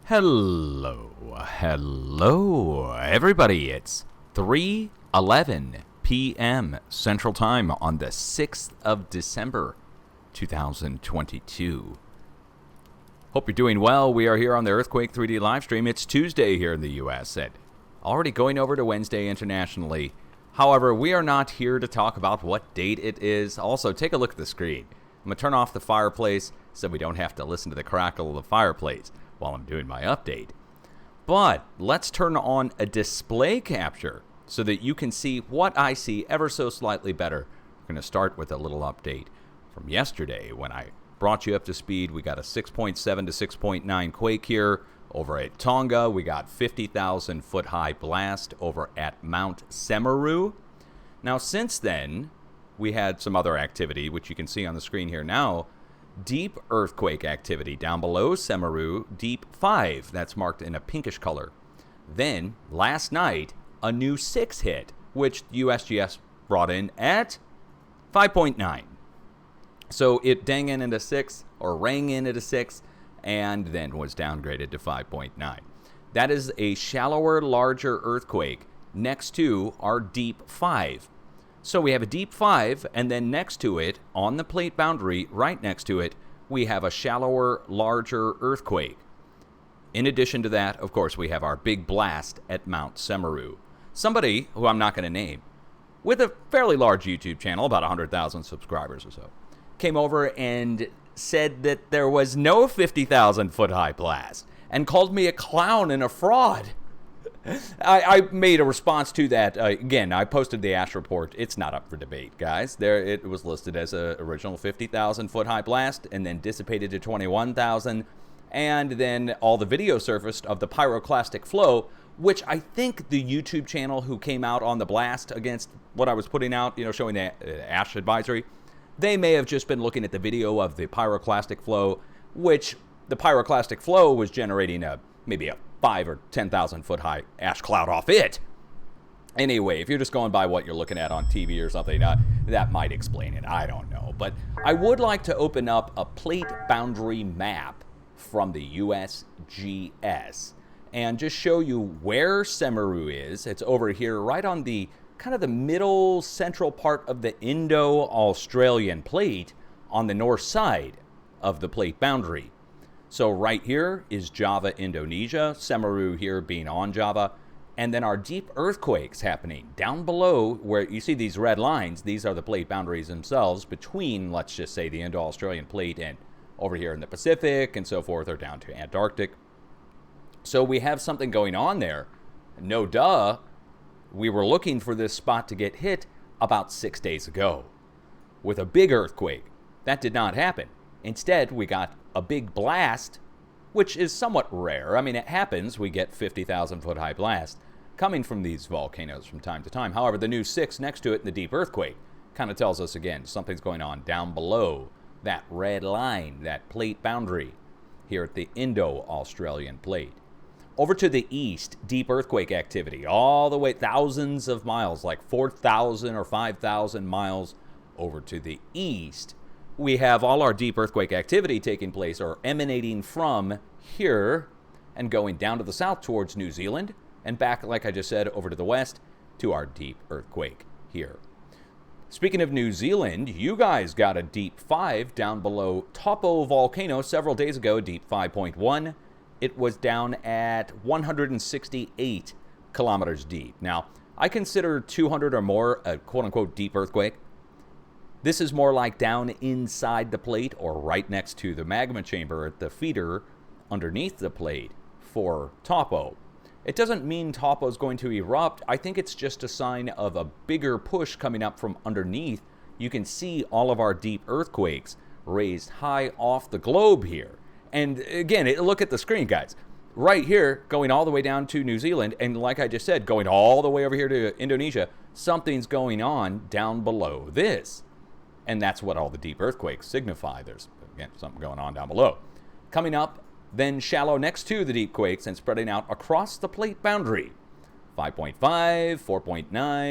Hello, everybody. It's 3:11 p.m. Central Time on the 6th of December, 2022. Hope you're doing well. We are here on the Earthquake 3D live stream. It's Tuesday here in the U.S. and already going over to Wednesday internationally. However, we are not here to talk about what date it is. Also, take a look at the screen. I'm going to turn off the fireplace so we don't have to listen to the crackle of the fireplace while I'm doing my update. But let's turn on a display capture so that you can see what I see ever so slightly better. We're going to start with a little update from yesterday when I brought you up to speed. We got a 6.7 to 6.9 quake here over at Tonga. We got 50,000 foot high blast over at Mount Semeru. Now, since then, we had some other activity, which you can see on the screen here now. Deep earthquake activity down below Semeru, deep 5. That's marked in a pinkish color. Then, last night, a new 6 hit, which USGS brought in at 5.9. So it rang in at a 6, and then was downgraded to 5.9. That is a shallower, larger earthquake next to our deep 5. So we have a deep 5, and then next to it, on the plate boundary, right next to it, we have a shallower, larger earthquake. In addition to that, of course, we have our big blast at Mount Semeru. Somebody, who I'm not going to name, with a fairly large YouTube channel, about 100,000 subscribers or so, came over and said that there was no 50,000 foot high blast, and called me a clown and a fraud. I made a response to that. Again, I posted the Ash report. It's not up for debate, guys. There, it was listed as a original 50,000 foot high blast, and then dissipated to 21,000, and then all the video surfaced of the pyroclastic flow, which I think the YouTube channel who came out on the blast against what I was putting out, showing the Ash advisory, they may have just been looking at the video of the pyroclastic flow, which the pyroclastic flow was generating maybe a 5 or 10,000 foot high ash cloud off it. Anyway, if you're just going by what you're looking at on TV or something, that might explain it. I don't know. But I would like to open up a plate boundary map from the USGS and just show you where Semeru is. It's over here right on the kind of the middle central part of the Indo-Australian plate on the north side of the plate boundary. So right here is Java, Indonesia, Semeru here being on Java, and then our deep earthquakes happening down below where you see these red lines. These are the plate boundaries themselves between, let's just say, the Indo-Australian plate and over here in the Pacific and so forth, or down to Antarctic. So we have something going on there. No duh, we were looking for this spot to get hit about 6 days ago with a big earthquake. That did not happen. Instead, we got a big blast, which is somewhat rare. I mean, it happens. We get 50,000 foot high blast coming from these volcanoes from time to time. However, the new 6 next to it in the deep earthquake kind of tells us again something's going on down below that red line, that plate boundary here at the Indo-Australian plate. Over to the east, deep earthquake activity all the way thousands of miles, like 4,000 or 5,000 miles over to the east. We have all our deep earthquake activity taking place or emanating from here and going down to the south towards New Zealand and back, like I just said, over to the west to our deep earthquake here. Speaking of New Zealand, you guys got a deep 5 down below Taupo volcano several days ago, deep 5.1. It was down at 168 kilometers deep. Now, I consider 200 or more a quote-unquote deep earthquake. This is more like down inside the plate or right next to the magma chamber at the feeder underneath the plate for Taupo. It doesn't mean Taupo is going to erupt. I think it's just a sign of a bigger push coming up from underneath. You can see all of our deep earthquakes raised high off the globe here. And again, look at the screen, guys. Right here, going all the way down to New Zealand, and like I just said, going all the way over here to Indonesia, something's going on down below this. And that's what all the deep earthquakes signify. There's, again, something going on down below. Coming up, then shallow next to the deep quakes and spreading out across the plate boundary. 5.5, 4.9,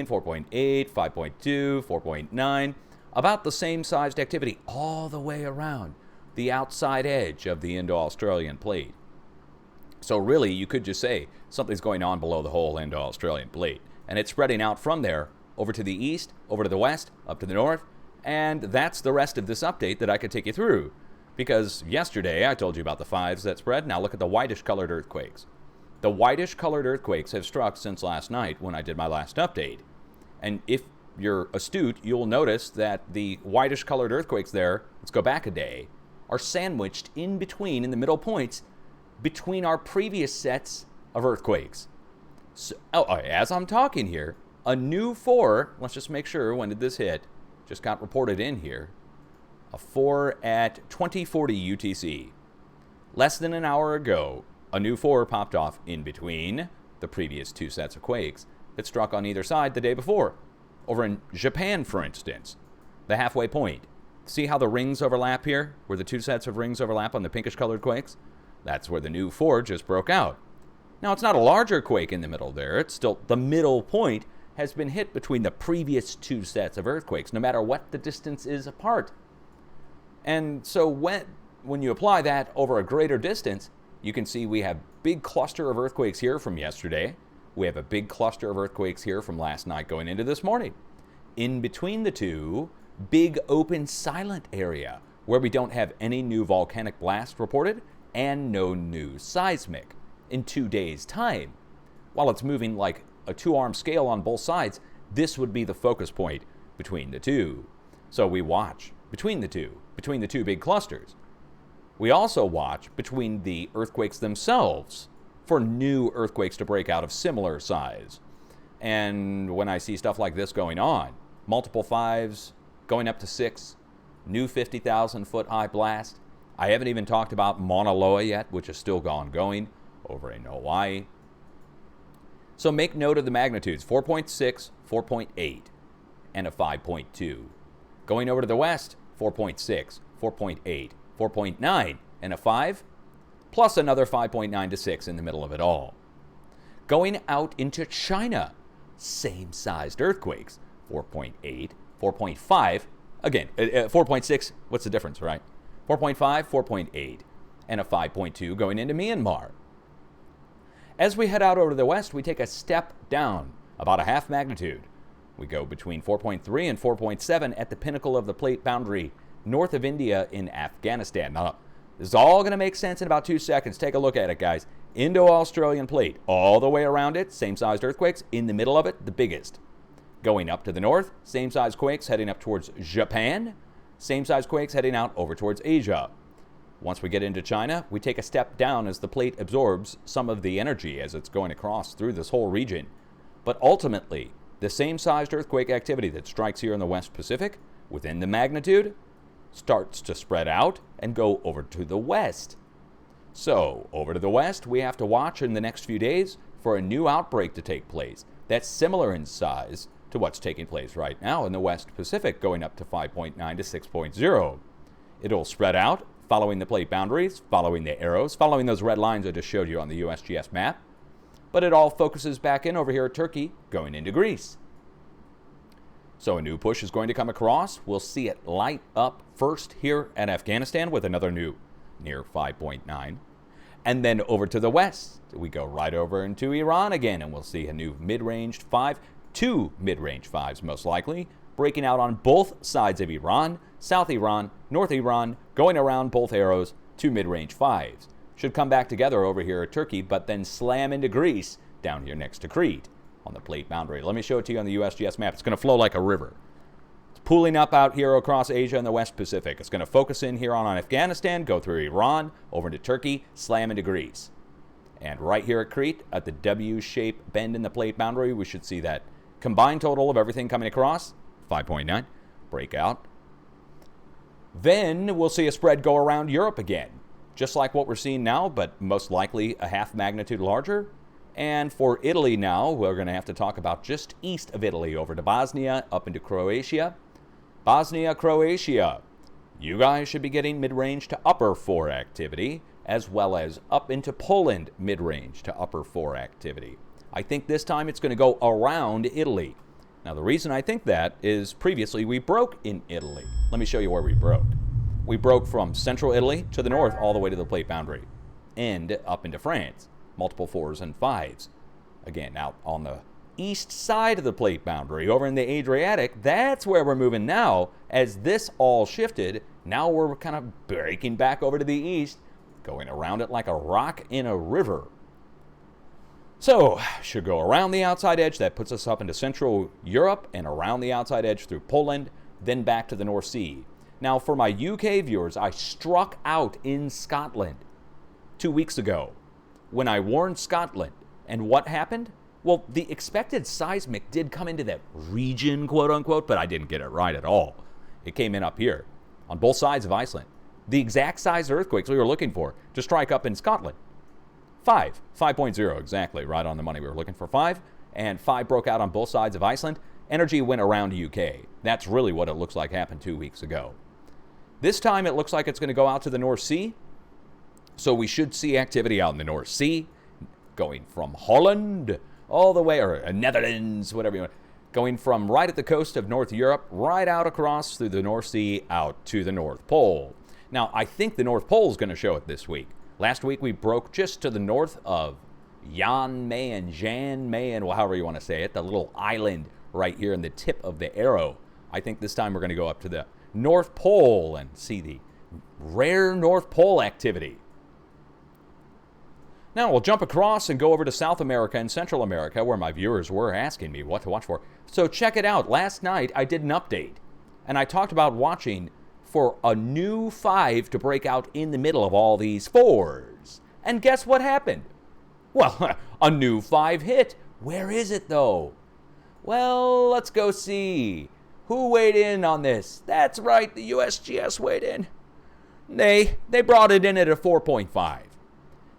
4.8, 5.2, 4.9. About the same sized activity all the way around the outside edge of the Indo-Australian plate. So really, you could just say something's going on below the whole Indo-Australian plate. And it's spreading out from there over to the east, over to the west, up to the north. And that's the rest of this update that I could take you through. Because yesterday I told you about the 5s that spread. Now look at the whitish colored earthquakes. The whitish colored earthquakes have struck since last night when I did my last update. And if you're astute, you'll notice that the whitish colored earthquakes there, let's go back a day, are sandwiched in between, in the middle points, between our previous sets of earthquakes. So, as I'm talking here, a new 4, let's just make sure, when did this hit? Just got reported in here. A 4 at 2040 UTC. Less than an hour ago, a new 4 popped off in between the previous 2 sets of quakes that struck on either side the day before. Over in Japan, for instance, the halfway point. See how the rings overlap here? Where the 2 sets of rings overlap on the pinkish colored quakes? That's where the new 4 just broke out. Now, it's not a larger quake in the middle there. It's still the middle point has been hit between the previous 2 sets of earthquakes, no matter what the distance is apart. And so when you apply that over a greater distance, you can see we have big cluster of earthquakes here from yesterday. We have a big cluster of earthquakes here from last night going into this morning. In between the 2, big open silent area where we don't have any new volcanic blast reported and no new seismic in 2 days' time. While it's moving like a 2-arm scale on both sides, this would be the focus point between the 2. So we watch between the two big clusters. We also watch between the earthquakes themselves for new earthquakes to break out of similar size. And when I see stuff like this going on, multiple 5s going up to 6, new 50,000 foot high blast. I haven't even talked about Mauna Loa yet, which is still ongoing over in Hawaii. So make note of the magnitudes, 4.6, 4.8, and a 5.2. Going over to the west, 4.6, 4.8, 4.9, and a 5, plus another 5.9 to 6 in the middle of it all. Going out into China, same-sized earthquakes, 4.8, 4.5, again, 4.6, what's the difference, right? 4.5, 4.8, and a 5.2 going into Myanmar. As we head out over to the west, we take a step down, about a half magnitude. We go between 4.3 and 4.7 at the pinnacle of the plate boundary north of India in Afghanistan. Now, this is all going to make sense in about 2 seconds. Take a look at it, guys. Indo-Australian plate, all the way around it, same-sized earthquakes. In the middle of it, the biggest. Going up to the north, same-sized quakes heading up towards Japan. Same-sized quakes heading out over towards Asia. Once we get into China, we take a step down as the plate absorbs some of the energy as it's going across through this whole region. But ultimately, the same-sized earthquake activity that strikes here in the West Pacific, within the magnitude, starts to spread out and go over to the west. So, over to the west, we have to watch in the next few days for a new outbreak to take place that's similar in size to what's taking place right now in the West Pacific, going up to 5.9 to 6.0. It'll spread out, following the plate boundaries, following the arrows, following those red lines I just showed you on the USGS map. But it all focuses back in over here at Turkey, going into Greece. So a new push is going to come across. We'll see it light up first here at Afghanistan with another new near 5.9. And then over to the west, we go right over into Iran again, and we'll see a new mid-ranged 5, 2 mid-range 5s most likely, breaking out on both sides of Iran, South Iran, North Iran, going around both arrows, 2 mid-range 5s. Should come back together over here at Turkey, but then slam into Greece down here next to Crete on the plate boundary. Let me show it to you on the USGS map. It's going to flow like a river. It's pooling up out here across Asia and the West Pacific. It's going to focus in here on Afghanistan, go through Iran, over into Turkey, slam into Greece. And right here at Crete, at the W-shaped bend in the plate boundary, we should see that combined total of everything coming across, 5.9, breakout. Then we'll see a spread go around Europe again, just like what we're seeing now, but most likely a half magnitude larger. And for Italy now, we're going to have to talk about just east of Italy, over to Bosnia, up into Croatia. Bosnia, Croatia. You guys should be getting mid-range to upper 4 activity, as well as up into Poland, mid-range to upper 4 activity. I think this time it's going to go around Italy. Now, the reason I think that is previously we broke in Italy. Let me show you where we broke. We broke from central Italy to the north all the way to the plate boundary and up into France. multiple 4s and 5s. Again, out on the east side of the plate boundary, over in the Adriatic, that's where we're moving now. As this all shifted, now we're kind of breaking back over to the east, going around it like a rock in a river. So, should go around the outside edge. That puts us up into Central Europe and around the outside edge through Poland, then back to the North Sea. Now, for my UK viewers, I struck out in Scotland 2 weeks ago when I warned Scotland. And what happened? Well, the expected seismic did come into that region, quote unquote, but I didn't get it right at all. It came in up here on both sides of Iceland. The exact size earthquakes we were looking for to strike up in Scotland. 5.0 exactly, right on the money. We were looking for 5, and 5 broke out on both sides of Iceland. Energy went around UK. That's really what it looks like happened 2 weeks ago. This time it looks like it's going to go out to the North Sea. So we should see activity out in the North Sea, going from Holland all the way, or Netherlands, whatever you want, going from right at the coast of North Europe, right out across through the North Sea, out to the North Pole. Now, I think the North Pole is going to show it this week. Last week we broke just to the north of Jan Mayen, well, however you want to say it, the little island right here in the tip of the arrow. I think this time we're going to go up to the North Pole and see the rare North Pole activity. Now we'll jump across and go over to South America and Central America, where my viewers were asking me what to watch for. So check it out. Last night I did an update, and I talked about watching for a new 5 to break out in the middle of all these 4s. And guess what happened? Well, a new 5 hit. Where is it, though? Well, let's go see. Who weighed in on this? That's right, the USGS weighed in. They brought it in at a 4.5.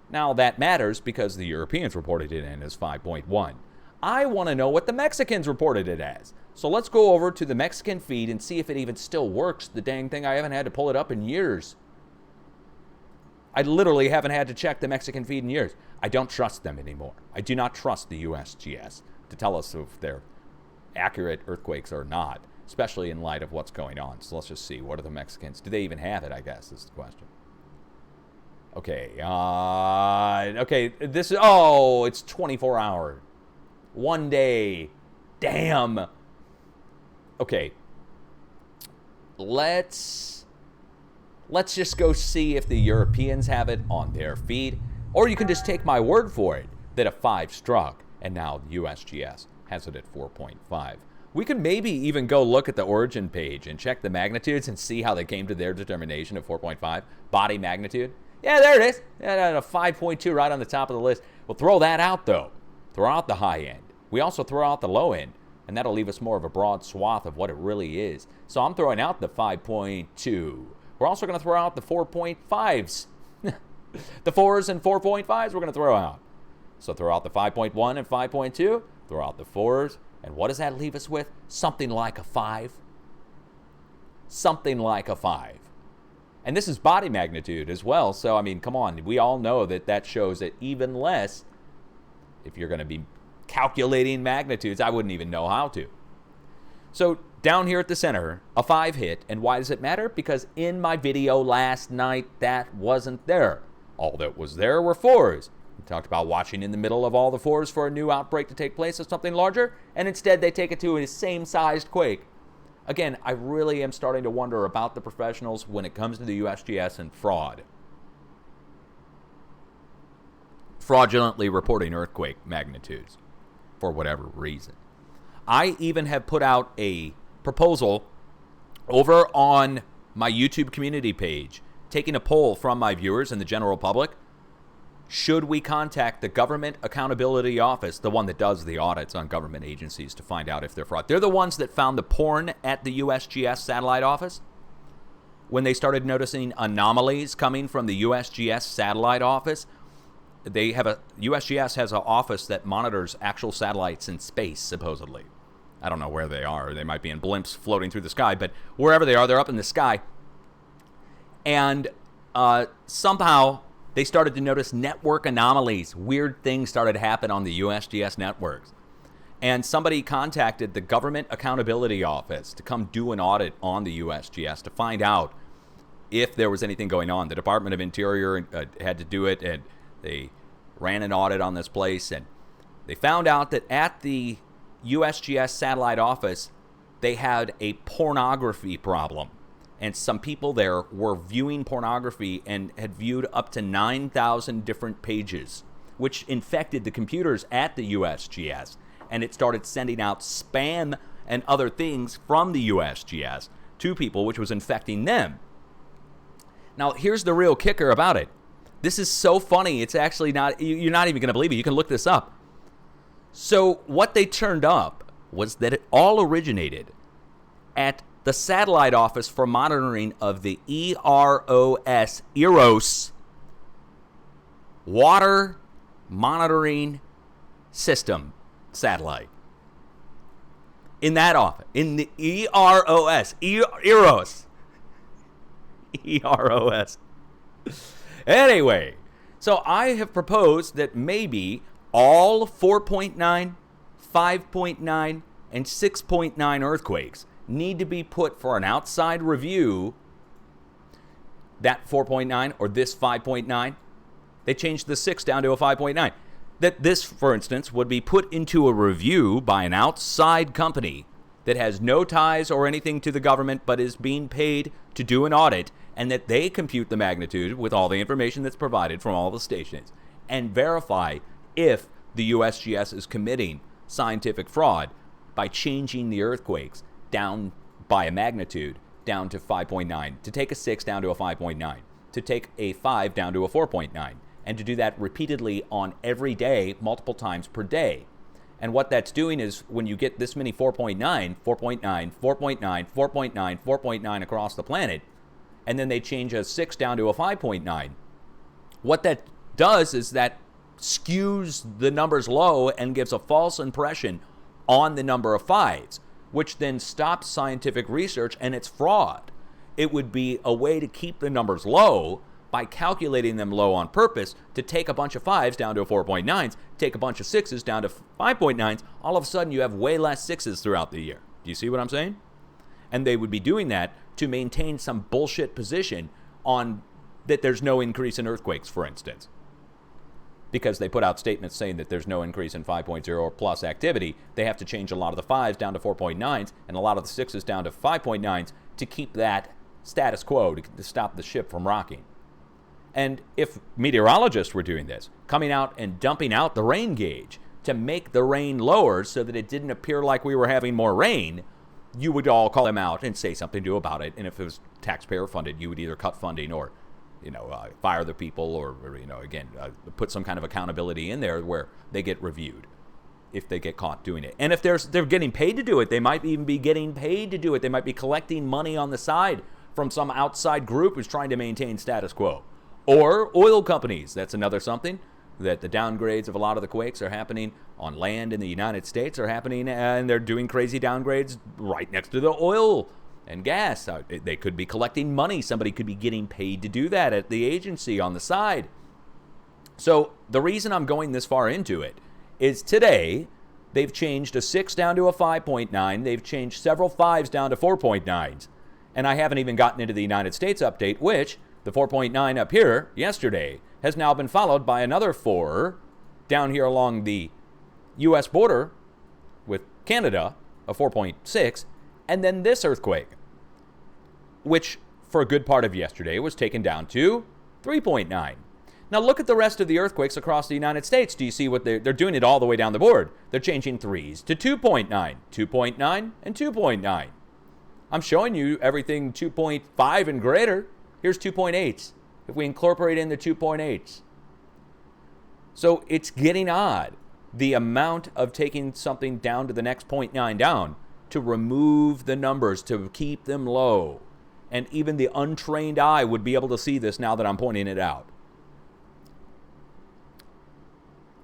Now, that matters because the Europeans reported it in as 5.1. I want to know what the Mexicans reported it as. So let's go over to the Mexican feed and see if it even still works. The dang thing, I haven't had to pull it up in years. I literally haven't had to check the Mexican feed in years. I don't trust them anymore. I do not trust the USGS to tell us if they're accurate earthquakes or not, especially in light of what's going on. So let's just see. What are the Mexicans? Do they even have it, I guess, is the question. Okay. Okay. This is, it's 24 hours. 1 day. Damn. Okay. Let's just go see if the Europeans have it on their feed. Or you can just take my word for it that a 5 struck, and now the USGS has it at 4.5. We could maybe even go look at the origin page and check the magnitudes and see how they came to their determination of 4.5. Body magnitude. Yeah, there it is. A 5.2 right on the top of the list. We'll throw that out, though. Throw out the high end. We also throw out the low end, and that'll leave us more of a broad swath of what it really is. So I'm throwing out the 5.2. We're also going to throw out the 4.5s. The 4s and 4.5s we're going to throw out. So throw out the 5.1 and 5.2. Throw out the 4s. And what does that leave us with? Something like a 5. Something like a 5. And this is body magnitude as well. So, I mean, come on. We all know that shows it even less. If you're going to be calculating magnitudes, I wouldn't even know how to. So, down here at the center, a 5 hit. And why does it matter? Because in my video last night, that wasn't there. All that was there were 4s. We talked about watching in the middle of all the 4s for a new outbreak to take place of something larger. And instead, they take it to a same-sized quake. Again, I really am starting to wonder about the professionals when it comes to the USGS and fraud. Fraudulently reporting earthquake magnitudes for whatever reason. I even have put out a proposal over on my YouTube community page, taking a poll from my viewers and the general public. Should we contact the Government Accountability Office, the one that does the audits on government agencies, to find out if they're fraud? They're the ones that found the porn at the USGS satellite office. When they started noticing anomalies coming from the USGS satellite office, USGS has an office that monitors actual satellites in space, supposedly. I don't know where they are. They might be in blimps floating through the sky, but wherever they are, they're up in the sky. And somehow they started to notice network anomalies. Weird things started to happen on the USGS networks. And somebody contacted the Government Accountability Office to come do an audit on the USGS to find out if there was anything going on. The Department of Interior had to do it, and they ran an audit on this place, and they found out that at the USGS satellite office, they had a pornography problem. And some people there were viewing pornography and had viewed up to 9,000 different pages, which infected the computers at the USGS. And it started sending out spam and other things from the USGS to people, which was infecting them. Now, here's the real kicker about it. This is so funny. It's actually not, you're not even going to believe it. You can look this up. So what they turned up was that it all originated at the satellite office for monitoring of the EROS Water Monitoring System satellite. In that office, in the EROS. Anyway, so I have proposed that maybe all 4.9, 5.9, and 6.9 earthquakes need to be put for an outside review. That 4.9 or this 5.9, they changed the 6 down to a 5.9. That this, for instance, would be put into a review by an outside company that has no ties or anything to the government but is being paid to do an audit, and that they compute the magnitude with all the information that's provided from all the stations and verify if the USGS is committing scientific fraud by changing the earthquakes down by a magnitude down to 5.9, to take a 6 down to a 5.9, to take a 5 down to a 4.9, and to do that repeatedly on every day, multiple times per day. And what that's doing is when you get this many 4.9, 4.9, 4.9, 4.9, 4.9 across the planet, and then they change a 6 down to a 5.9, what that does is that skews the numbers low and gives a false impression on the number of 5s, which then stops scientific research, and it's fraud. It would be a way to keep the numbers low by calculating them low on purpose, to take a bunch of 5s down to a 4.9s, take a bunch of 6s down to 5.9s. All of a sudden, you have way less 6s throughout the year. Do you see what I'm saying? And they would be doing that to maintain some bullshit position on that there's no increase in earthquakes, for instance. Because they put out statements saying that there's no increase in 5.0 or plus activity, they have to change a lot of the 5s down to 4.9s and a lot of the 6s down to 5.9s to keep that status quo, to stop the ship from rocking. And if meteorologists were doing this, coming out and dumping out the rain gauge to make the rain lower so that it didn't appear like we were having more rain, you would all call them out and say something to about it. And if it was taxpayer funded, you would either cut funding or fire the people, or put some kind of accountability in there where they get reviewed if they get caught doing it. And if they're getting paid to do it, they might even be getting paid to do it. They might be collecting money on the side from some outside group who's trying to maintain status quo. Or oil companies. That's another something, that the downgrades of a lot of the quakes are happening on land in the United States are happening, and they're doing crazy downgrades right next to the oil and gas. They could be collecting money. Somebody could be getting paid to do that at the agency on the side. So the reason I'm going this far into it is today they've changed a 6 down to a 5.9. They've changed several 5s down to 4.9s. And I haven't even gotten into the United States update, which the 4.9 up here yesterday has now been followed by another 4 down here along the U.S. border with Canada, a 4.6, and then this earthquake, which for a good part of yesterday was taken down to 3.9. Now look at the rest of the earthquakes across the United States. Do you see what they're doing it all the way down the board? They're changing 3s to 2.9, 2.9, and 2.9. I'm showing you everything 2.5 and greater. Here's 2.8s. If we incorporate in the 2.8s. So it's getting odd, the amount of taking something down to the next 0.9 down to remove the numbers, to keep them low. And even the untrained eye would be able to see this now that I'm pointing it out.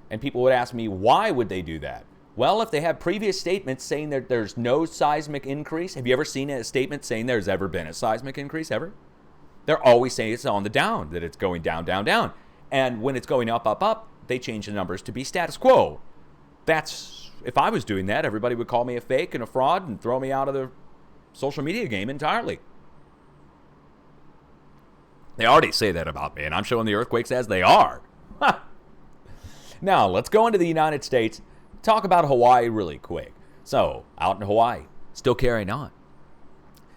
And people would ask me, why would they do that? Well, if they have previous statements saying that there's no seismic increase, have you ever seen a statement saying there's ever been a seismic increase, ever? They're always saying it's on the down, that it's going down, down, down. And when it's going up, up, up, they change the numbers to be status quo. If I was doing that, everybody would call me a fake and a fraud and throw me out of the social media game entirely. They already say that about me, and I'm showing the earthquakes as they are. Now, let's go into the United States, talk about Hawaii really quick. So, out in Hawaii, still carrying on.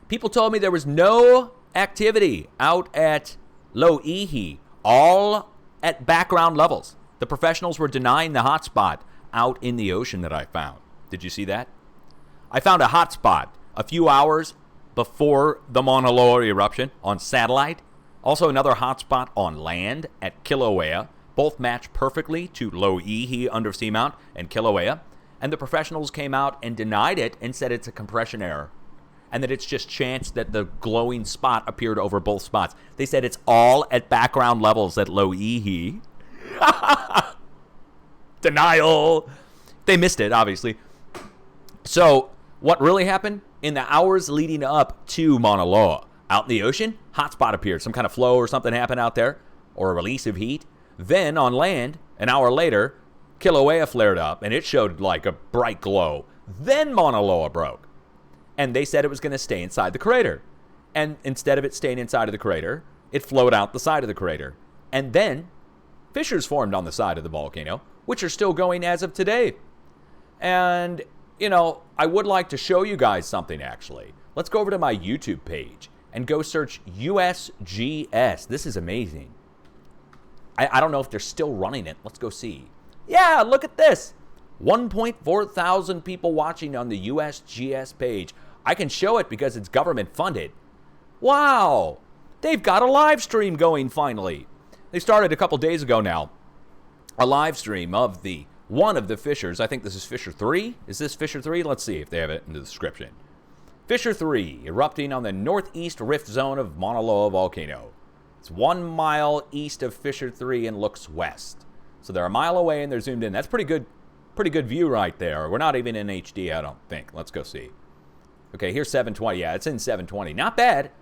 People told me there was no activity out at Loihi, all at background levels. The professionals were denying the hot spot out in the ocean that I found. Did you see that? I found a hot spot a few hours before the Mauna Loa eruption on satellite. Also another hot spot on land at Kilauea. Both match perfectly to Loihi undersea mount and Kilauea. And the professionals came out and denied it and said it's a compression error. And that it's just chance that the glowing spot appeared over both spots. They said it's all at background levels at Loihi. Denial. They missed it, obviously. So, what really happened? In the hours leading up to Mauna Loa, out in the ocean, hot spot appeared. Some kind of flow or something happened out there, or a release of heat. Then, on land, an hour later, Kilauea flared up, and it showed like a bright glow. Then Mauna Loa broke. And they said it was going to stay inside the crater. And instead of it staying inside of the crater, it flowed out the side of the crater. And then fissures formed on the side of the volcano, which are still going as of today. And, you know, I would like to show you guys something, actually. Let's go over to my YouTube page and go search USGS. This is amazing. I don't know if they're still running it. Let's go see. Yeah, look at this. 1.4 thousand people watching on the USGS page. I can show it because it's government funded. Wow. They've got a live stream going finally. They started a couple days ago now. A live stream of one of the fissures. I think this is Fissure 3. Is this Fissure 3? Let's see if they have it in the description. Fissure 3, erupting on the northeast rift zone of Mauna Loa volcano. It's 1 mile east of Fissure 3 and looks west. So they're a mile away and they're zoomed in. That's pretty good view right there. We're not even in HD, I don't think. Let's go see. Okay, here's 720. Yeah, it's in 720. Not bad.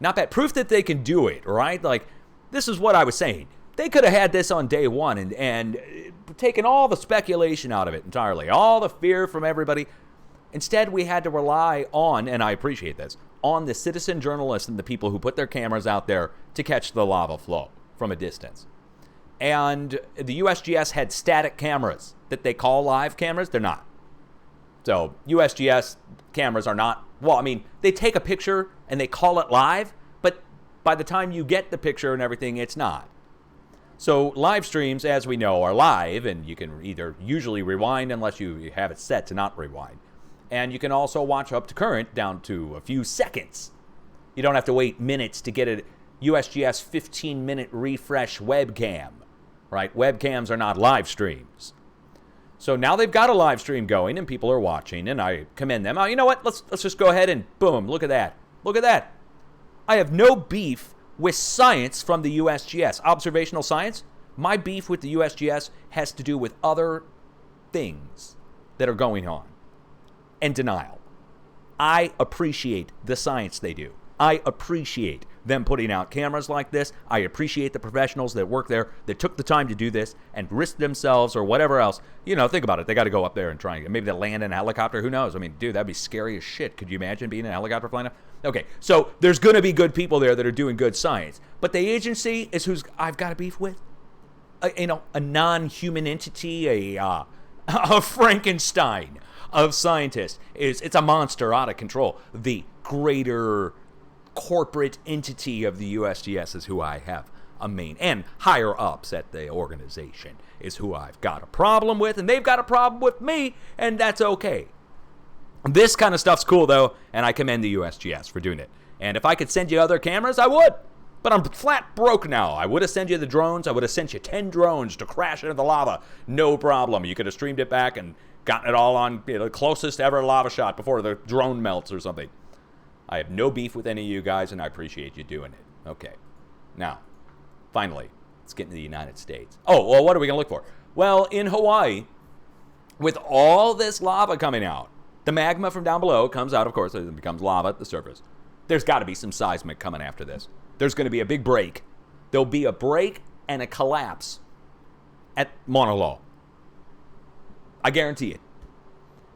Not bad. Proof that they can do it, right? Like, this is what I was saying. They could have had this on day one and taken all the speculation out of it entirely. All the fear from everybody. Instead, we had to rely on, and I appreciate this, on the citizen journalists and the people who put their cameras out there to catch the lava flow from a distance. And the USGS had static cameras that they call live cameras. They're not. So USGS cameras are not, well, I mean, they take a picture and they call it live, but by the time you get the picture and everything, it's not. So live streams, as we know, are live, and you can either usually rewind unless you have it set to not rewind. And you can also watch up to current down to a few seconds. You don't have to wait minutes to get a USGS 15-minute refresh webcam, right? Webcams are not live streams. So now they've got a live stream going and people are watching, and I commend them. You know what? Let's just go ahead and boom, look at that. Look at that. I have no beef with science from the USGS. Observational science, my beef with the USGS has to do with other things that are going on. And denial. I appreciate the science they do. I appreciate them putting out cameras like this. I appreciate the professionals that work there that took the time to do this and risk themselves or whatever else. You know, think about it. They got to go up there and try and maybe they land in a helicopter. Who knows? I mean, dude, that'd be scary as shit. Could you imagine being in a helicopter flying up? Okay, so there's going to be good people there that are doing good science. But the agency is who's I've got a beef with. A non-human entity, a Frankenstein of scientists. It's a monster out of control. The greater corporate entity of the USGS is who I have a main, and higher ups at the organization is who I've got a problem with, and they've got a problem with me, and that's okay. This kind of stuff's cool, though, and I commend the USGS for doing it. And if I could send you other cameras, I would. But I'm flat broke now. I would have sent you the drones. I would have sent you 10 drones to crash into the lava. No problem. You could have streamed it back and gotten it all on the closest ever lava shot before the drone melts or something. I have no beef with any of you guys, and I appreciate you doing it. Okay. Now, finally, let's get into the United States. Oh, well, what are we going to look for? Well, in Hawaii, with all this lava coming out, the magma from down below comes out, of course, it becomes lava at the surface. There's got to be some seismic coming after this. There's going to be a big break. There'll be a break and a collapse at Mauna Loa. I guarantee it.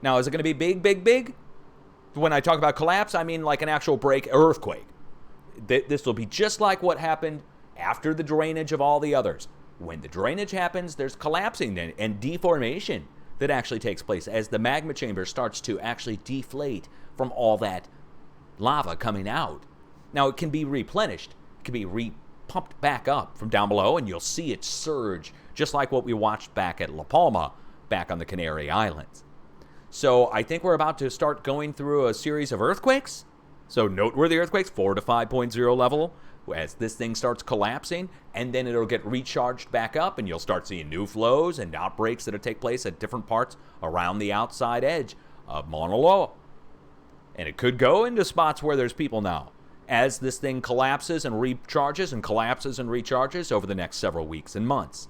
Now, is it going to be big, big, big? When I talk about collapse, I mean like an actual break, earthquake. This will be just like what happened after the drainage of all the others. when the drainage happens, there's collapsing and deformation that actually takes place as the magma chamber starts to actually deflate from all that lava coming out. Now, it can be replenished. It can be pumped back up from down below, and you'll see it surge, just like what we watched back at La Palma, back on the Canary Islands. So I think we're about to start going through a series of earthquakes. So noteworthy earthquakes, 4 to 5.0 level, as this thing starts collapsing, and then it'll get recharged back up, and you'll start seeing new flows and outbreaks that'll take place at different parts around the outside edge of Mauna Loa. And it could go into spots where there's people now, as this thing collapses and recharges and collapses and recharges over the next several weeks and months.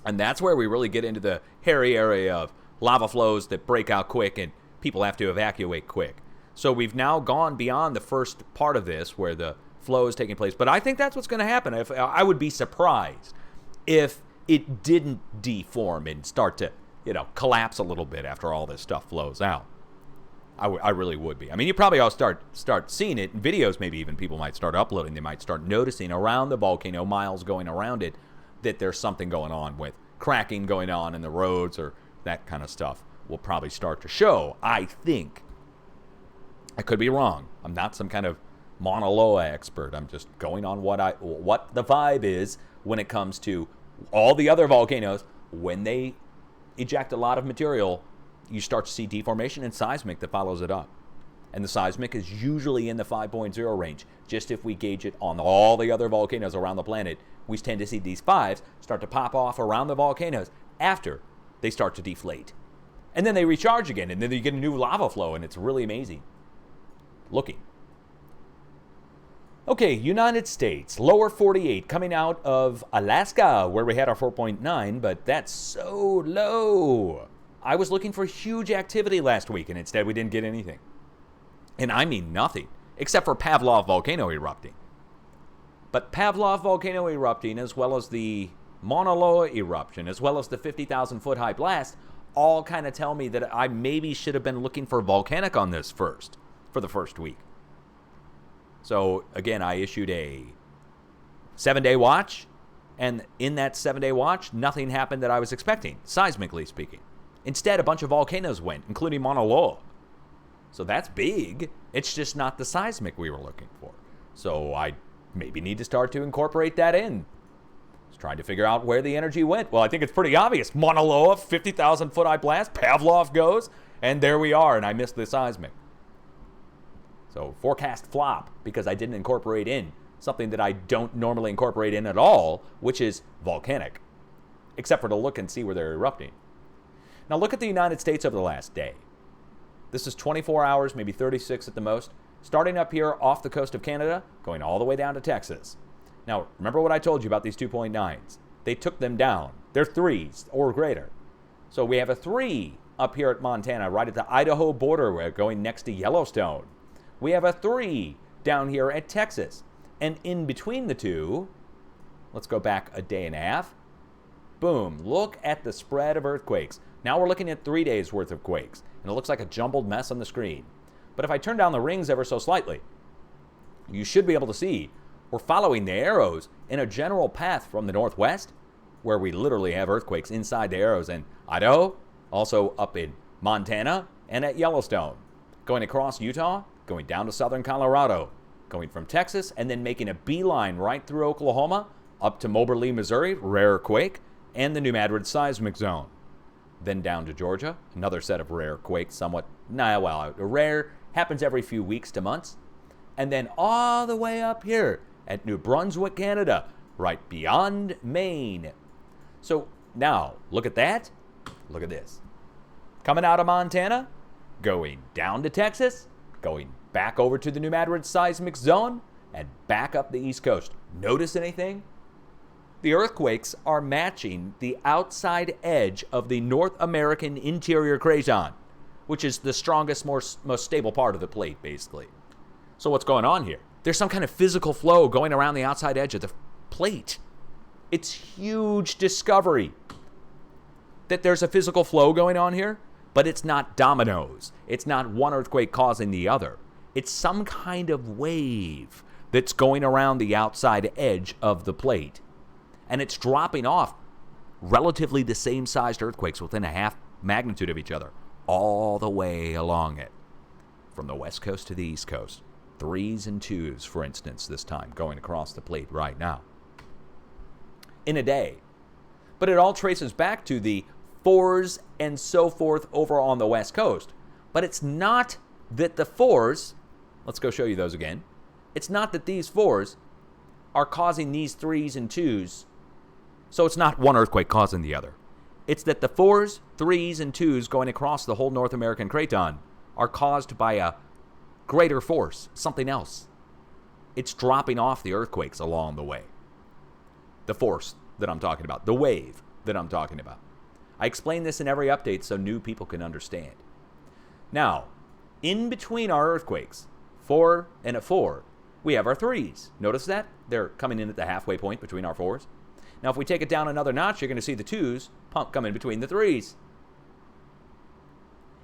And that's where we really get into the hairy area of lava flows that break out quick and people have to evacuate quick. So we've now gone beyond the first part of this where the flow is taking place. But I think that's what's going to happen. I would be surprised if it didn't deform and start to, collapse a little bit after all this stuff flows out. I really would be. I mean, you probably all start seeing it in videos. Maybe even people might start uploading. They might start noticing around the volcano, miles going around it, that there's something going on with cracking going on in the roads or that kind of stuff will probably start to show, I think. I could be wrong. I'm not some kind of Mauna Loa expert. I'm just going on what the vibe is when it comes to all the other volcanoes. When they eject a lot of material, you start to see deformation and seismic that follows it up. And the seismic is usually in the 5.0 range. Just if we gauge it on all the other volcanoes around the planet, we tend to see these 5s start to pop off around the volcanoes after they start to deflate. And then they recharge again, and then you get a new lava flow, and it's really amazing looking. Okay, United States, lower 48, coming out of Alaska, where we had our 4.9, but that's so low. I was looking for huge activity last week, and instead we didn't get anything. And I mean nothing, except for Pavlov volcano erupting. But Pavlov volcano erupting, as well as the Mauna Loa eruption, as well as the 50,000-foot high blast, all kind of tell me that I maybe should have been looking for volcanic on this first, for the first week. So, again, I issued a 7-day watch, and in that 7-day watch, nothing happened that I was expecting, seismically speaking. Instead, a bunch of volcanoes went, including Mauna Loa. So that's big. It's just not the seismic we were looking for. So I maybe need to start to incorporate that in. Just trying to figure out where the energy went. Well, I think it's pretty obvious. Mauna Loa, 50,000-foot high blast, Pavlov goes, and there we are, and I missed the seismic. So forecast flop, because I didn't incorporate in something that I don't normally incorporate in at all, which is volcanic, except for to look and see where they're erupting. Now look at the United States over the last day. This is 24 hours, maybe 36 at the most, starting up here off the coast of Canada, going all the way down to Texas. Now, remember what I told you about these 2.9s? They took them down. They're 3s or greater. So we have a 3 up here at Montana, right at the Idaho border. We're going next to Yellowstone. We have a 3 down here at Texas. And in between the two, let's go back a day and a half. Boom, look at the spread of earthquakes. Now we're looking at 3 days worth of quakes, and it looks like a jumbled mess on the screen. But if I turn down the rings ever so slightly, you should be able to see we're following the arrows in a general path from the northwest, where we literally have earthquakes inside the arrows in Idaho, also up in Montana, and at Yellowstone. Going across Utah, going down to southern Colorado, going from Texas, and then making a beeline right through Oklahoma, up to Moberly, Missouri, rare quake, and the New Madrid seismic zone. Then down to Georgia, another set of rare quakes, rare, happens every few weeks to months. And then all the way up here at New Brunswick, Canada, right beyond Maine. So now, look at that. Look at this. Coming out of Montana, going down to Texas, going back over to the New Madrid seismic zone, and back up the East Coast. Notice anything? The earthquakes are matching the outside edge of the North American interior craton, which is the strongest, most stable part of the plate, basically. So what's going on here? There's some kind of physical flow going around the outside edge of the plate. It's huge discovery that there's a physical flow going on here, but it's not dominoes. It's not one earthquake causing the other. It's some kind of wave that's going around the outside edge of the plate. And it's dropping off relatively the same sized earthquakes within a half magnitude of each other all the way along it. From the west coast to the east coast. 3s and 2s, for instance, this time, going across the plate right now. In a day. But it all traces back to the 4s and so forth over on the west coast. But it's not that the 4s, let's go show you those again. It's not that these 4s are causing these 3s and 2s, so it's not one earthquake causing the other. It's that the 4s, 3s, and 2s going across the whole North American craton are caused by a greater force, something else. It's dropping off the earthquakes along the way. The force that I'm talking about, the wave that I'm talking about. I explain this in every update so new people can understand. Now, in between our earthquakes, 4 and a 4, we have our 3s. Notice that? They're coming in at the halfway point between our 4s. Now, if we take it down another notch, you're going to see the 2s come in between the 3s.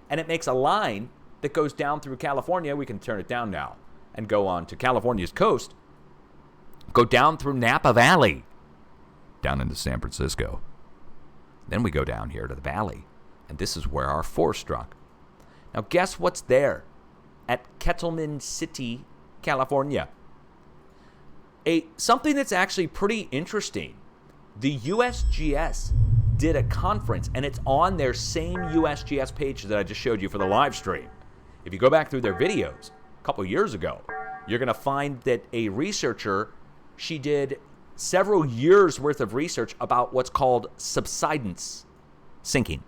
And it makes a line that goes down through California. We can turn it down now and go on to California's coast. Go down through Napa Valley, down into San Francisco. Then we go down here to the valley, and this is where our 4 struck. Now, guess what's there at Kettleman City, California? Something that's actually pretty interesting. The USGS did a conference, and it's on their same USGS page that I just showed you for the live stream. If you go back through their videos a couple years ago, you're going to find that a researcher, she did several years worth of research about what's called subsidence sinking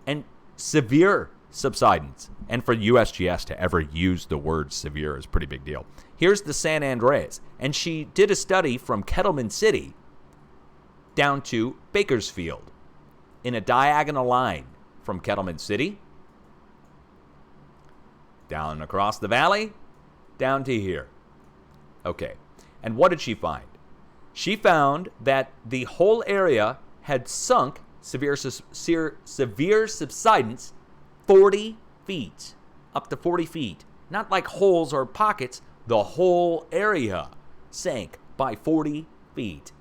and severe subsidence. And for USGS to ever use the word severe is a pretty big deal. Here's the San Andreas, and she did a study from Kettleman City down to Bakersfield in a diagonal line from Kettleman City down across the valley down to here. Okay, and what did she find? She found that the whole area had sunk severe subsidence 40 feet, up to 40 feet. Not like holes or pockets. The whole area sank by 40 feet.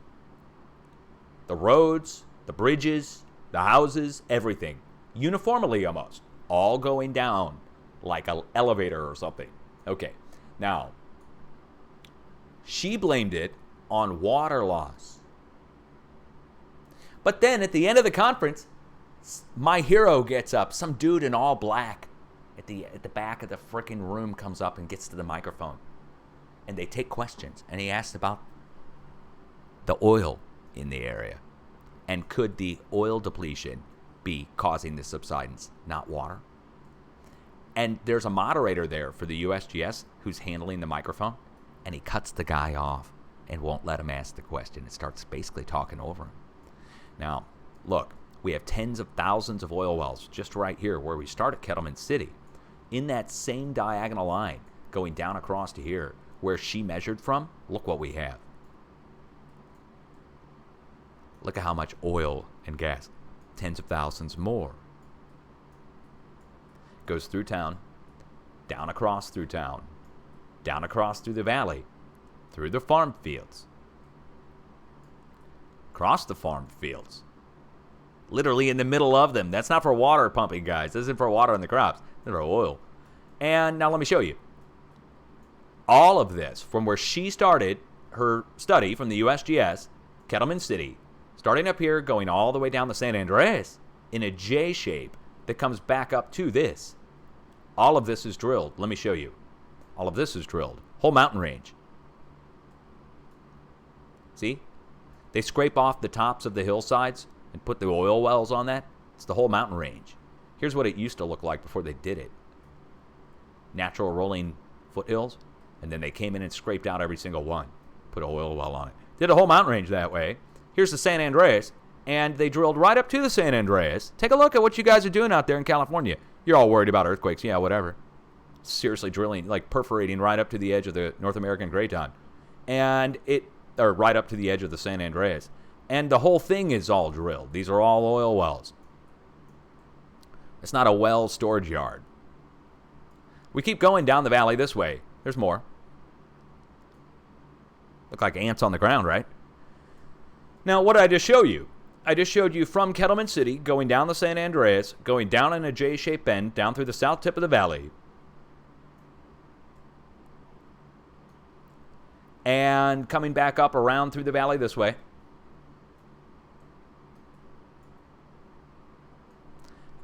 The roads, the bridges, the houses, everything. Uniformly almost. All going down like an elevator or something. Okay, now, she blamed it on water loss. But then at the end of the conference, my hero gets up. Some dude in all black at the back of the freaking room comes up and gets to the microphone. And they take questions. And he asked about the oil in the area. And could the oil depletion be causing the subsidence, not water? And there's a moderator there for the USGS who's handling the microphone. And he cuts the guy off and won't let him ask the question. It starts basically talking over him. Now, look, we have tens of thousands of oil wells just right here where we start at Kettleman City. In that same diagonal line going down across to here where she measured from, look what we have. Look at how much oil and gas. Tens of thousands more. Goes through town, down across through town, down across through the valley, through the farm fields, across the farm fields, literally in the middle of them. That's not for water pumping, guys. This isn't for water in the crops. This is for oil. And now let me show you. All of this, from where she started her study from the USGS, Kettleman City, starting up here, going all the way down the San Andreas in a J shape that comes back up to this. All of this is drilled. Let me show you. All of this is drilled. Whole mountain range. See? They scrape off the tops of the hillsides and put the oil wells on that. It's the whole mountain range. Here's what it used to look like before they did it. Natural rolling foothills. And then they came in and scraped out every single one. Put an oil well on it. Did a whole mountain range that way. Here's the San Andreas. And they drilled right up to the San Andreas. Take a look at what you guys are doing out there in California. You're all worried about earthquakes. Yeah, whatever. Seriously drilling, like perforating right up to the edge of the North American craton. Or right up to the edge of the San Andreas. And the whole thing is all drilled. These are all oil wells. It's not a well storage yard. We keep going down the valley this way. There's more. Look like ants on the ground, right? Now, what did I just show you? I just showed you from Kettleman City, going down the San Andreas, going down in a J-shaped bend, down through the south tip of the valley, and coming back up around through the valley this way.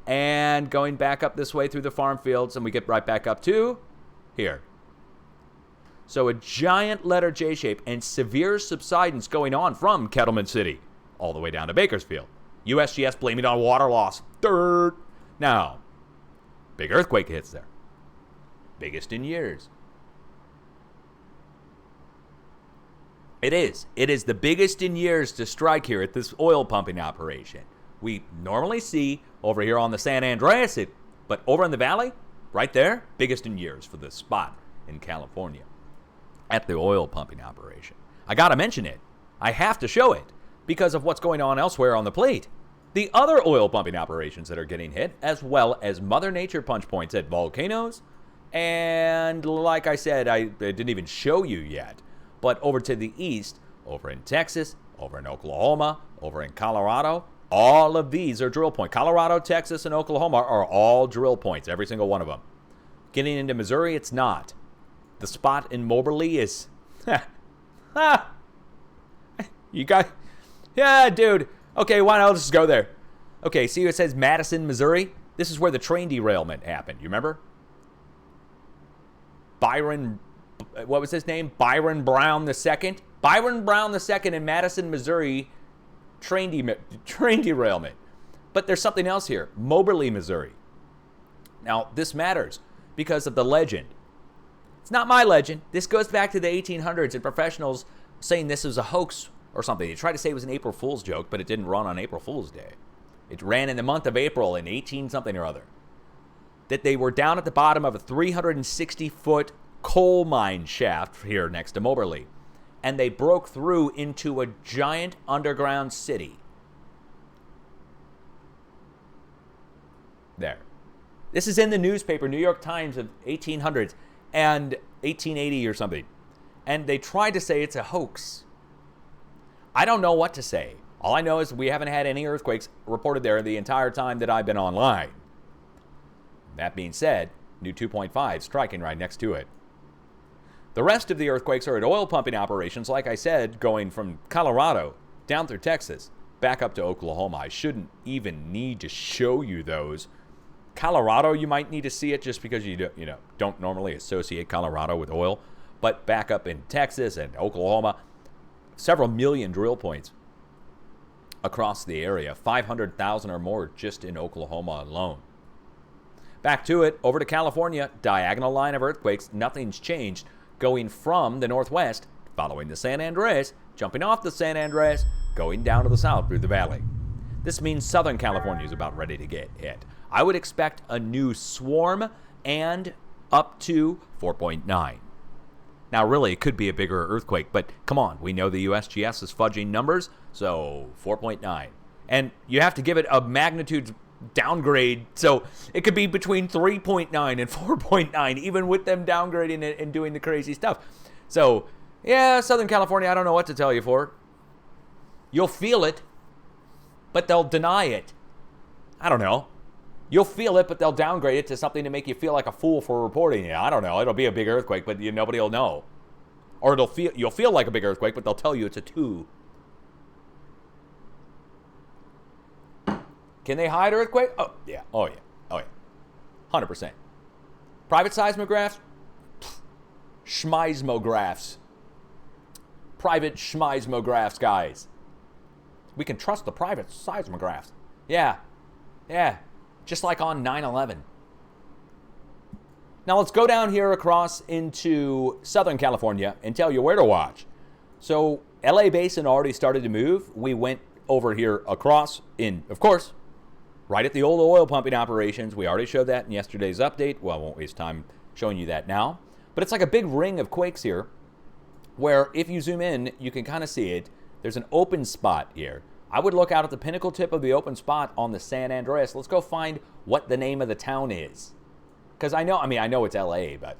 And going back up this way through the farm fields, and we get right back up to here. So a giant letter J shape and severe subsidence going on from Kettleman City all the way down to Bakersfield. USGS blaming it on water loss. Third. Now, big earthquake hits there. Biggest in years. It is. It is the biggest in years to strike here at this oil pumping operation. We normally see over here on the San Andreas, but over in the valley, right there, biggest in years for this spot in California at the oil pumping operation. I got to mention it. I have to show it because of what's going on elsewhere on the plate. The other oil pumping operations that are getting hit, as well as Mother Nature punch points at volcanoes. And like I said, I didn't even show you yet, but over to the east, over in Texas, over in Oklahoma, over in Colorado, all of these are drill points. Colorado, Texas, and Oklahoma are all drill points, every single one of them. Getting into Missouri, it's not. The spot in Moberly is... You got... Yeah, dude. Okay, why not just go there? Okay, see it says Madison, Missouri? This is where the train derailment happened. You remember? Byron... What was his name? Byron Brown II? Byron Brown II in Madison, Missouri... Train derailment. But there's something else here. Moberly, Missouri. Now, this matters because of the legend. It's not my legend. This goes back to the 1800s and professionals saying this was a hoax or something. They tried to say it was an April Fool's joke, but it didn't run on April Fool's Day. It ran in the month of April in 18-something or other. That they were down at the bottom of a 360-foot coal mine shaft here next to Moberly. And they broke through into a giant underground city. There. This is in the newspaper, New York Times of 1800s and 1880 or something. And they tried to say it's a hoax. I don't know what to say. All I know is we haven't had any earthquakes reported there the entire time that I've been online. That being said, new 2.5 striking right next to it. The rest of the earthquakes are at oil pumping operations, like I said, going from Colorado down through Texas, back up to Oklahoma. I shouldn't even need to show you those. Colorado, you might need to see it just because you don't normally associate Colorado with oil. But back up in Texas and Oklahoma, several million drill points across the area, 500,000 or more just in Oklahoma alone. Back to it, over to California, diagonal line of earthquakes, nothing's changed. Going from the northwest, following the San Andreas, jumping off the San Andreas, going down to the south through the valley. This means Southern California is about ready to get hit. I would expect a new swarm and up to 4.9. Now, really, it could be a bigger earthquake, but come on, we know the USGS is fudging numbers, so 4.9. And you have to give it a magnitude downgrade, so it could be between 3.9 and 4.9, even with them downgrading it and doing the crazy stuff. So, yeah, Southern California, I don't know what to tell you for. You'll feel it, but they'll deny it. I don't know. You'll feel it, but they'll downgrade it to something to make you feel like a fool for reporting it. I don't know. It'll be a big earthquake, but nobody will know. Or you'll feel like a big earthquake, but they'll tell you it's a 2. Can they hide earthquake? Oh, yeah. Oh, yeah. Oh, yeah. 100%. Private seismographs? Schmeismographs. Private schmeismographs, guys. We can trust the private seismographs. Yeah. Yeah. Just like on 9/11. Now let's go down here across into Southern California and tell you where to watch. So LA Basin already started to move. We went over here across in, of course, right at the old oil pumping operations. We already showed that in yesterday's update. Well, I won't waste time showing you that now. But it's like a big ring of quakes here where if you zoom in, you can kind of see it. There's an open spot here. I would look out at the pinnacle tip of the open spot on the San Andreas. Let's go find what the name of the town is. Because I know it's LA, but...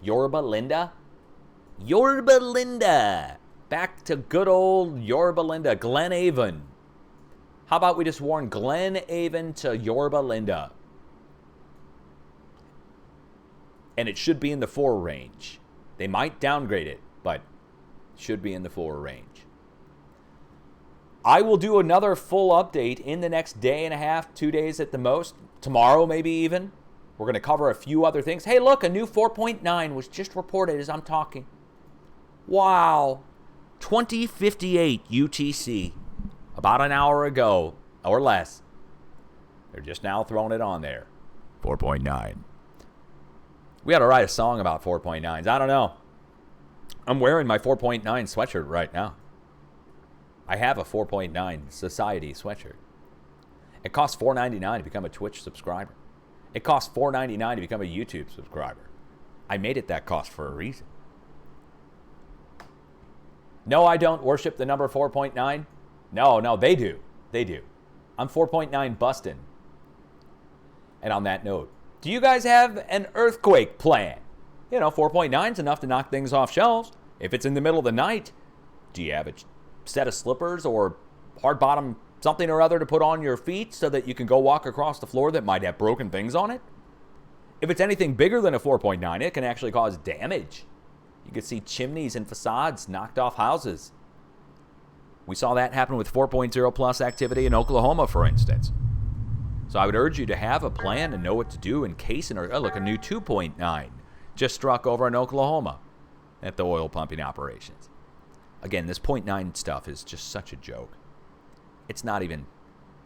Yorba Linda? Yorba Linda! Back to good old Yorba Linda, Glen Avon. How about we just warn Glen Avon to Yorba Linda? And it should be in the 4 range. They might downgrade it, but it should be in the 4 range. I will do another full update in the next day and a half, 2 days at the most. Tomorrow, maybe even. We're going to cover a few other things. Hey, look, a new 4.9 was just reported as I'm talking. Wow. 2058 UTC. About an hour ago, or less. They're just now throwing it on there. 4.9. We ought to write a song about 4.9s. I don't know. I'm wearing my 4.9 sweatshirt right now. I have a 4.9 Society sweatshirt. It costs $4.99 to become a Twitch subscriber. It costs $4.99 to become a YouTube subscriber. I made it that cost for a reason. No, I don't worship the number 4.9. No, they do. They do. I'm 4.9 bustin'. And on that note, do you guys have an earthquake plan? 4.9 is enough to knock things off shelves. If it's in the middle of the night, do you have a set of slippers or hard bottom something or other to put on your feet so that you can go walk across the floor that might have broken things on it? If it's anything bigger than a 4.9, it can actually cause damage. You could see chimneys and facades knocked off houses. We saw that happen with 4.0 plus activity in Oklahoma, for instance. So I would urge you to have a plan and know what to do in case a new 2.9 just struck over in Oklahoma at the oil pumping operations. Again, this 0.9 stuff is just such a joke. It's not even,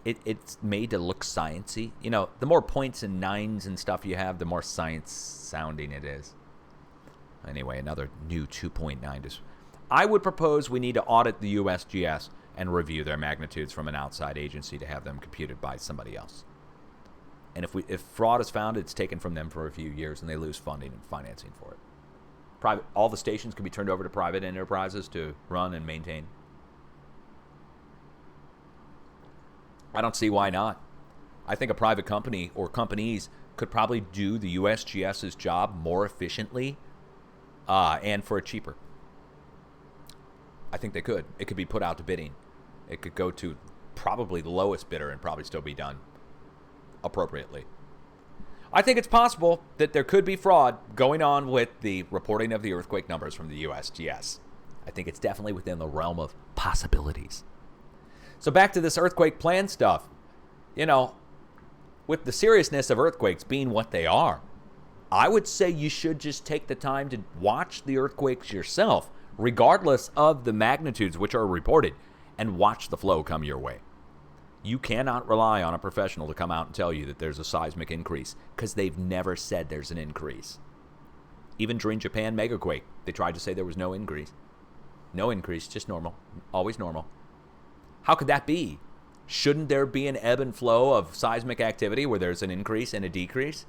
it's made to look sciencey. The more points and nines and stuff you have, the more science sounding it is. Anyway, another new 2.9. I would propose we need to audit the USGS and review their magnitudes from an outside agency to have them computed by somebody else. And if fraud is found, it's taken from them for a few years and they lose funding and financing for it. All the stations can be turned over to private enterprises to run and maintain. I don't see why not. I think a private company or companies could probably do the USGS's job more efficiently and for cheaper. I think they could. It could be put out to bidding. It could go to probably the lowest bidder and probably still be done appropriately. I think it's possible that there could be fraud going on with the reporting of the earthquake numbers from the USGS. I think it's definitely within the realm of possibilities. So back to this earthquake plan stuff. With the seriousness of earthquakes being what they are, I would say you should just take the time to watch the earthquakes yourself, regardless of the magnitudes which are reported, and watch the flow come your way. You cannot rely on a professional to come out and tell you that there's a seismic increase, because they've never said there's an increase. Even during Japan megaquake, they tried to say there was no increase. No increase, just normal. Always normal. How could that be? Shouldn't there be an ebb and flow of seismic activity where there's an increase and a decrease?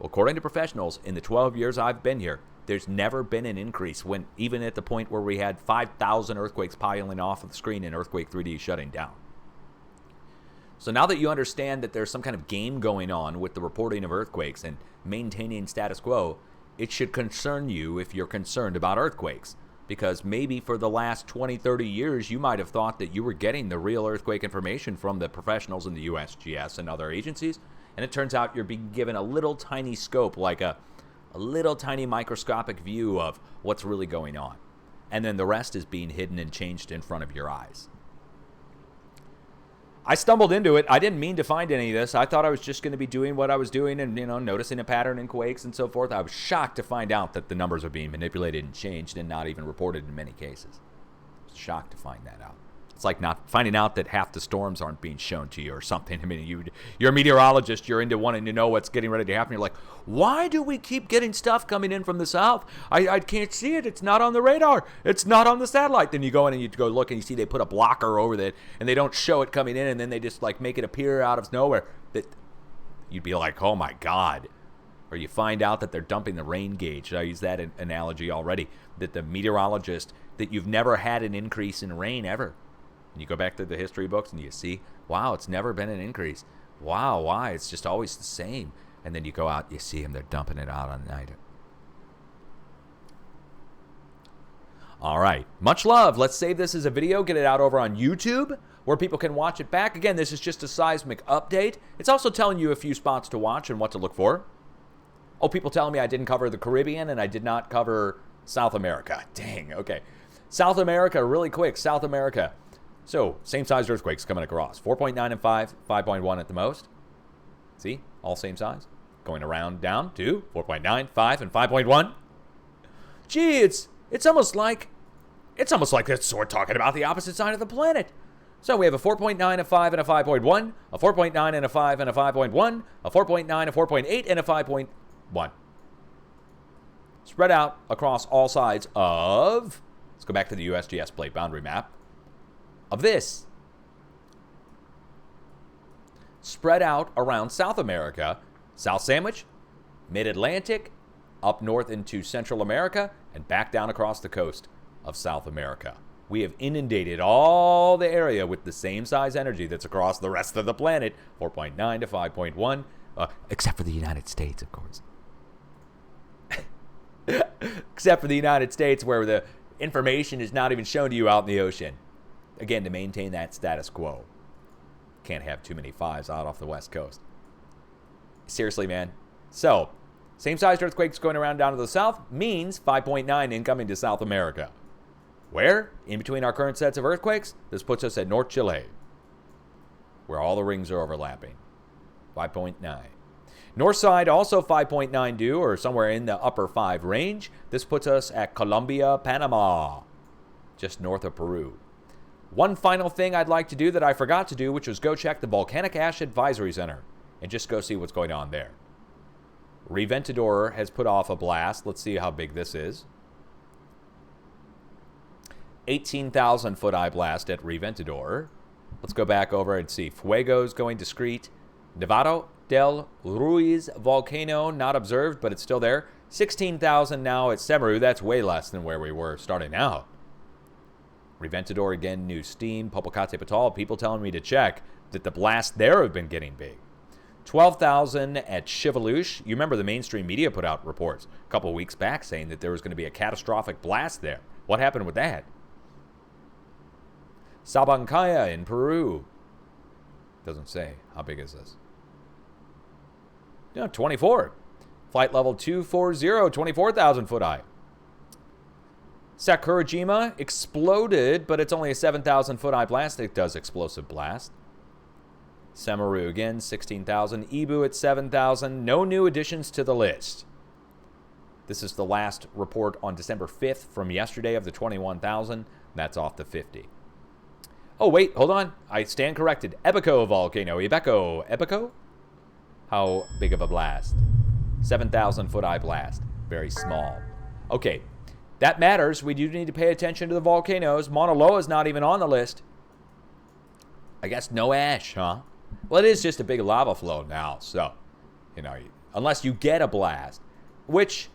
Well, according to professionals, in the 12 years I've been here, there's never been an increase, when even at the point where we had 5,000 earthquakes piling off of the screen and Earthquake 3D shutting down. So now that you understand that there's some kind of game going on with the reporting of earthquakes and maintaining status quo, it should concern you if you're concerned about earthquakes. Because maybe for the last 20, 30 years, you might have thought that you were getting the real earthquake information from the professionals in the USGS and other agencies, and it turns out you're being given a little tiny scope, like a little tiny microscopic view of what's really going on. And then the rest is being hidden and changed in front of your eyes. I stumbled into it. I didn't mean to find any of this. I thought I was just going to be doing what I was doing and, noticing a pattern in quakes and so forth. I was shocked to find out that the numbers are being manipulated and changed and not even reported in many cases. I was shocked to find that out. It's like not finding out that half the storms aren't being shown to you or something. I mean, you're a meteorologist. You're into wanting to know what's getting ready to happen. You're like, why do we keep getting stuff coming in from the south? I can't see it. It's not on the radar. It's not on the satellite. Then you go in and you go look and you see they put a blocker over it and they don't show it coming in, and then they just like make it appear out of nowhere. That you'd be like, oh my God. Or you find out that they're dumping the rain gauge. I used that analogy already. That the meteorologist, that you've never had an increase in rain ever. And you go back to the history books and you see, wow, it's never been an increase. Wow, why? It's just always the same. And then you go out, you see them, they're dumping it out on night. All right. Much love. Let's save this as a video, get it out over on YouTube where people can watch it back. Again, this is just a seismic update. It's also telling you a few spots to watch and what to look for. Oh, people telling me I didn't cover the Caribbean and I did not cover South America. Dang, okay. South America, really quick. South America. So, same-sized earthquakes coming across. 4.9 and 5, 5.1 at the most. See? All same size. Going around down to 4.9, 5, and 5.1. Gee, it's almost like it's we're talking about the opposite side of the planet. So we have a 4.9, a 5, and a 5.1, a 4.9 and a 5 and a 5.1, a 4.9, a 4.8, and a 5.1. Spread out across all sides of, let's go back to the USGS plate boundary map, of this. Spread out around South America, South Sandwich, Mid-Atlantic, up north into Central America, and back down across the coast of South America. We have inundated all the area with the same size energy that's across the rest of the planet, 4.9 to 5.1, except for the United States, of course. Except for the United States, where the information is not even shown to you out in the ocean. Again, to maintain that status quo. Can't have too many fives out off the West Coast. Seriously, man. So, same-sized earthquakes going around down to the south means 5.9 incoming to South America. Where? In between our current sets of earthquakes, this puts us at North Chile, where all the rings are overlapping. 5.9. North side also 5.9 due, or somewhere in the upper 5 range. This puts us at Colombia, Panama, just north of Peru. One final thing I'd like to do that I forgot to do, which was go check the Volcanic Ash Advisory Center and just go see what's going on there. Reventador has put off a blast. Let's see how big this is. 18,000 foot eye blast at Reventador. Let's go back over and see. Fuego's going discrete. Nevado del Ruiz volcano, not observed, but it's still there. 16,000 now at Semeru. That's way less than where we were starting out. Reventador again, new steam. Popocatépetl, people telling me to check that the blasts there have been getting big. 12,000 at Chivaluche. You remember the mainstream media put out reports a couple weeks back saying that there was going to be a catastrophic blast there. What happened with that? Sabancaya in Peru. Doesn't say. How big is this? 24. Flight level 240, 24,000 foot high. Sakurajima exploded, but it's only a 7,000 foot high blast. It does explosive blast. Semeru again, 16,000. Ibu at 7,000. No new additions to the list. This is the last report on December 5th from yesterday of the 21,000. That's off the 50. Oh, wait, hold on. I stand corrected. Ebico volcano. Ebico? How big of a blast? 7,000 foot high blast. Very small. Okay, that matters. We do need to pay attention to the volcanoes. Mauna Loa is not even on the list. I guess no ash, huh? Well, it is just a big lava flow now, so, unless you get a blast, which,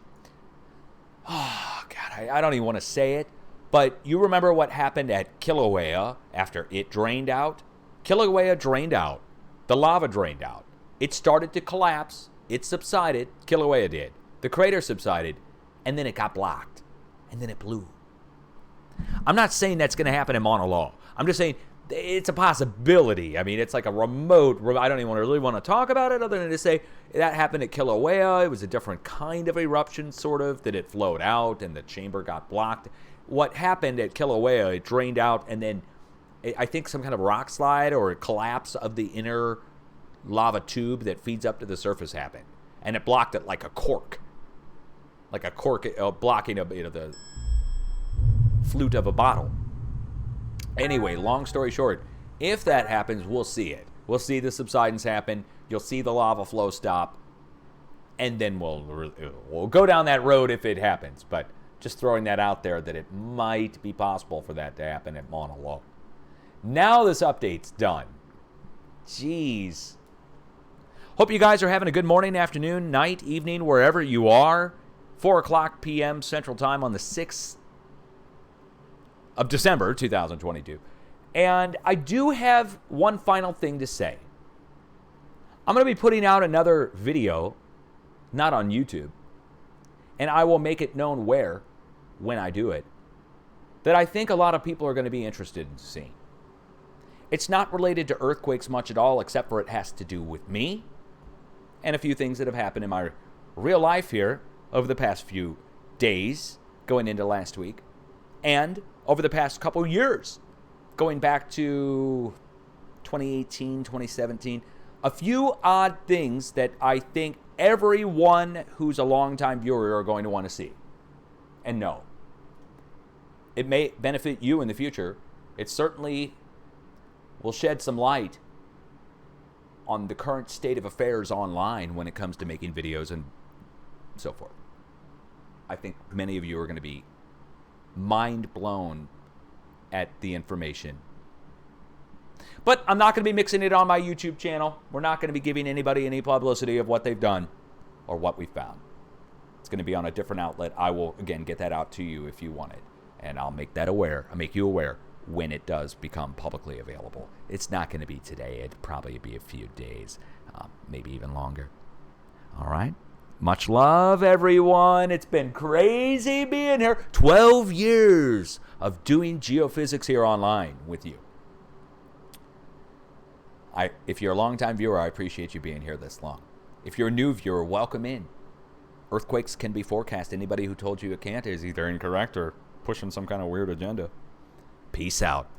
oh, God, I don't even want to say it, but you remember what happened at Kilauea after it drained out? Kilauea drained out. The lava drained out. It started to collapse. It subsided. Kilauea did. The crater subsided, and then it got blocked, and then it blew. I'm not saying that's going to happen in Mauna Loa. I'm just saying it's a possibility. I mean, it's like a remote. I don't even really want to talk about it other than to say that happened at Kilauea. It was a different kind of eruption, sort of, that it flowed out and the chamber got blocked. What happened at Kilauea, it drained out, and then I think some kind of rock slide or a collapse of the inner lava tube that feeds up to the surface happened. And it blocked it like a cork. Like a cork blocking the flute of a bottle. Anyway, long story short, if that happens, we'll see it. We'll see the subsidence happen. You'll see the lava flow stop. And then we'll go down that road if it happens. But just throwing that out there that it might be possible for that to happen at Mauna Loa. Now this update's done. Jeez. Hope you guys are having a good morning, afternoon, night, evening, wherever you are. 4 o'clock p.m. Central Time on the 6th of December, 2022. And I do have one final thing to say. I'm going to be putting out another video, not on YouTube, and I will make it known when I do it. that I think a lot of people are going to be interested in seeing. It's not related to earthquakes much at all, except for it has to do with me and a few things that have happened in my real life here over the past few days, going into last week, and over the past couple years, going back to 2018, 2017. A few odd things that I think everyone who's a longtime viewer are going to want to see and know. It may benefit you in the future. It certainly will shed some light on the current state of affairs online when it comes to making videos and so forth. I think many of you are going to be mind blown at the information. But I'm not going to be mixing it on my YouTube channel. We're not going to be giving anybody any publicity of what they've done or what we found. It's going to be on a different outlet. I will, again, get that out to you if you want it. And I'll make you aware when it does become publicly available. It's not going to be today. It'll probably be a few days, maybe even longer. All right. Much love, everyone. It's been crazy being here. 12 years of doing geophysics here online with you. If you're a longtime viewer, I appreciate you being here this long. If you're a new viewer, welcome in. Earthquakes can be forecast. Anybody who told you it can't is either incorrect or pushing some kind of weird agenda. Peace out.